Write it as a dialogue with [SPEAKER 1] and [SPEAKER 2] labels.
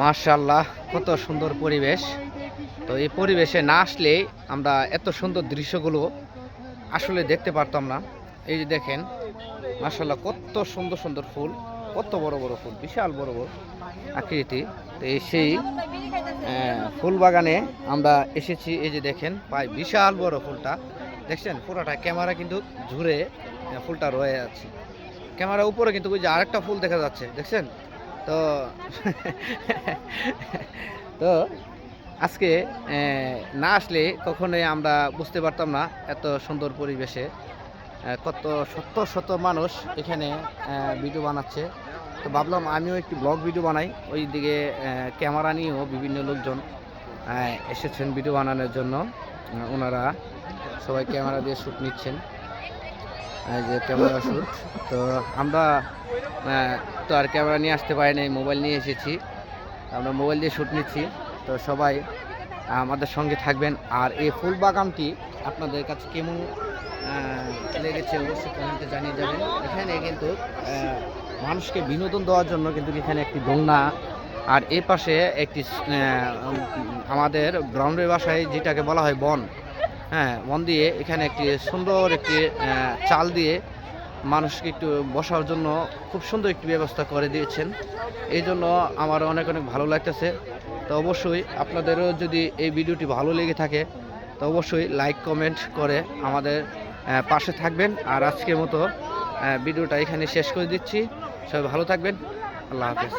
[SPEAKER 1] মাশাআল্লাহ, কত সুন্দর পরিবেশ। তো এই পরিবেশে না আসলে আমরা এত সুন্দর দৃশ্যগুলো আসলে দেখতে পারতাম না। এই যে দেখেন, মাশাআল্লাহ কত সুন্দর সুন্দর ফুল, কত বড় বড় ফুল, বিশাল বড় বড় আকৃতি। তো এই সেই ফুল বাগানে আমরা এসেছি। এই যে দেখেন, প্রায় বিশাল বড় ফুলটা দেখছেন, পুরোটা ক্যামেরা কিন্তু ঝুরে ফুলটা রয়ে আছে। ক্যামেরার উপরে কিন্তু ওই যে আরেকটা ফুল দেখা যাচ্ছে, দেখছেন তো। তো আজকে না আসলে কখনোই আমরা বুঝতে পারতাম না এত সুন্দর পরিবেশে কত শত শত মানুষ এখানে ভিডিও বানাচ্ছে। তো ভাবলাম আমিও একটি ব্লগ ভিডিও বানাই। ওই দিকে ক্যামেরা নিয়েও বিভিন্ন লোকজন এসেছেন ভিডিও বানানোর জন্য। ওনারা সবাই ক্যামেরা দিয়ে শ্যুট নিচ্ছেন, এই যে ক্যামেরা শ্যুট। তো আমরা তো আর ক্যামেরা নিয়ে আসতে পারি নাই, মোবাইল নিয়ে এসেছি। আমরা মোবাইল দিয়ে শ্যুট নিচ্ছি। তো সবাই আমাদের সঙ্গে থাকবেন। আর এই ফুল বাগানটি আপনাদের কাছে কেমন লেগেছে অবশ্যই কমেন্টে জানিয়ে যাবেন। এখানে কিন্তু মানুষকে বিনোদন দেওয়ার জন্য কিন্তু এখানে একটি দোলনা, আর এই পাশে একটি আমাদের গ্রাউন্ডের বাসায় যেটাকে বলা হয় বন, হ্যাঁ বন দিয়ে এখানে একটি সুন্দর একটি চাল দিয়ে মানুষকে একটু বসার জন্য খুব সুন্দর একটি ব্যবস্থা করে দিয়েছেন। এই জন্য আমার অনেক অনেক ভালো লাগতেছে। তো অবশ্যই আপনাদেরও যদি এই ভিডিওটি ভালো লেগে থাকে তো অবশ্যই লাইক কমেন্ট করে আমাদের পাশে থাকবেন। আর আজকের মতো ভিডিওটা এখানে শেষ করে দিচ্ছি। সবাই ভালো থাকবেন। আল্লাহ হাফেজ।